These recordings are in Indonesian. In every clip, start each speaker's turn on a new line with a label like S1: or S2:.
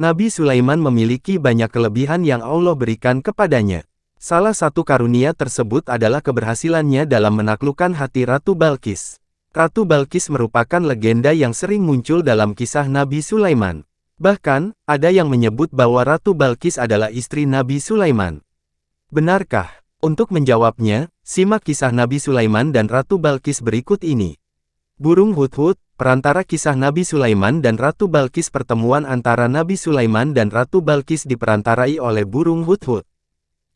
S1: Nabi Sulaiman memiliki banyak kelebihan yang Allah berikan kepadanya. Salah satu karunia tersebut adalah keberhasilannya dalam menaklukkan hati Ratu Balqis. Ratu Balqis merupakan legenda yang sering muncul dalam kisah Nabi Sulaiman. Bahkan, ada yang menyebut bahwa Ratu Balqis adalah istri Nabi Sulaiman. Benarkah? Untuk menjawabnya, simak kisah Nabi Sulaiman dan Ratu Balqis berikut ini. Burung Hudhud, perantara kisah Nabi Sulaiman dan Ratu Balqis. Pertemuan antara Nabi Sulaiman dan Ratu Balqis diperantarai oleh burung Hudhud.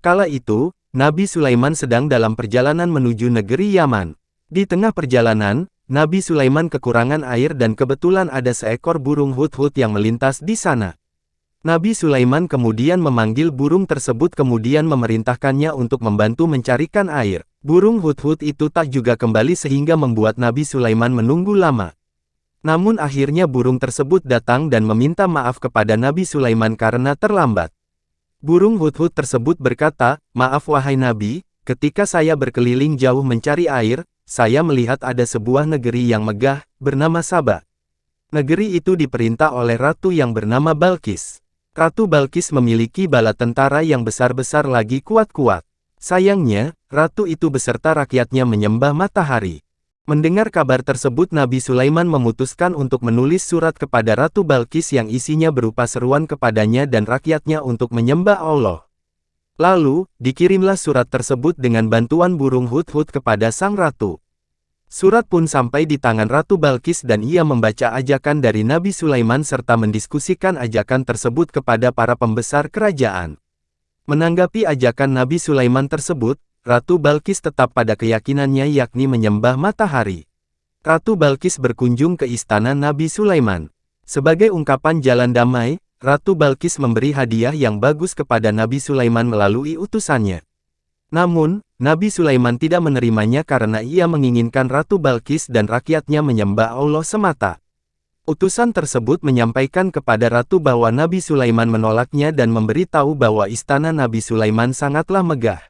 S1: Kala itu, Nabi Sulaiman sedang dalam perjalanan menuju negeri Yaman. Di tengah perjalanan, Nabi Sulaiman kekurangan air dan kebetulan ada seekor burung Hudhud yang melintas di sana. Nabi Sulaiman kemudian memanggil burung tersebut kemudian memerintahkannya untuk membantu mencarikan air. Burung Hudhud itu tak juga kembali sehingga membuat Nabi Sulaiman menunggu lama. Namun akhirnya burung tersebut datang dan meminta maaf kepada Nabi Sulaiman karena terlambat. Burung Hudhud tersebut berkata, "Maaf wahai Nabi, ketika saya berkeliling jauh mencari air, saya melihat ada sebuah negeri yang megah, bernama Saba. Negeri itu diperintah oleh ratu yang bernama Balqis. Ratu Balqis memiliki bala tentara yang besar-besar lagi kuat-kuat. Sayangnya, ratu itu beserta rakyatnya menyembah matahari." Mendengar kabar tersebut Nabi Sulaiman memutuskan untuk menulis surat kepada Ratu Balqis yang isinya berupa seruan kepadanya dan rakyatnya untuk menyembah Allah. Lalu, dikirimlah surat tersebut dengan bantuan burung Hudhud kepada sang ratu. Surat pun sampai di tangan Ratu Balqis dan ia membaca ajakan dari Nabi Sulaiman serta mendiskusikan ajakan tersebut kepada para pembesar kerajaan. Menanggapi ajakan Nabi Sulaiman tersebut, Ratu Balqis tetap pada keyakinannya yakni menyembah matahari. Ratu Balqis berkunjung ke istana Nabi Sulaiman. Sebagai ungkapan jalan damai, Ratu Balqis memberi hadiah yang bagus kepada Nabi Sulaiman melalui utusannya. Namun, Nabi Sulaiman tidak menerimanya karena ia menginginkan Ratu Balqis dan rakyatnya menyembah Allah semata. Utusan tersebut menyampaikan kepada Ratu bahwa Nabi Sulaiman menolaknya dan memberitahu bahwa istana Nabi Sulaiman sangatlah megah.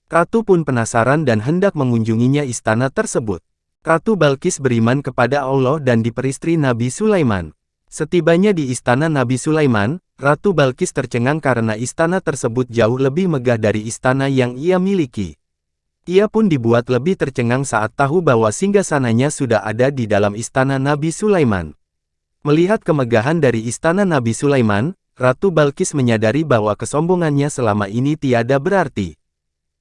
S1: Ratu pun penasaran dan hendak mengunjunginya istana tersebut. Ratu Balqis beriman kepada Allah dan diperistri Nabi Sulaiman. Setibanya di istana Nabi Sulaiman, Ratu Balqis tercengang karena istana tersebut jauh lebih megah dari istana yang ia miliki. Ia pun dibuat lebih tercengang saat tahu bahwa singgasananya sudah ada di dalam istana Nabi Sulaiman. Melihat kemegahan dari istana Nabi Sulaiman, Ratu Balqis menyadari bahwa kesombongannya selama ini tiada berarti.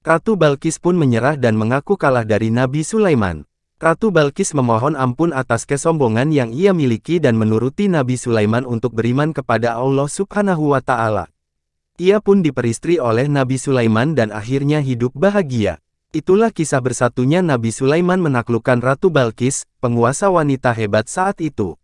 S1: Ratu Balqis pun menyerah dan mengaku kalah dari Nabi Sulaiman. Ratu Balqis memohon ampun atas kesombongan yang ia miliki dan menuruti Nabi Sulaiman untuk beriman kepada Allah Subhanahu wa Ta'ala. Ia pun diperistri oleh Nabi Sulaiman dan akhirnya hidup bahagia. Itulah kisah bersatunya Nabi Sulaiman menaklukkan Ratu Balqis, penguasa wanita hebat saat itu.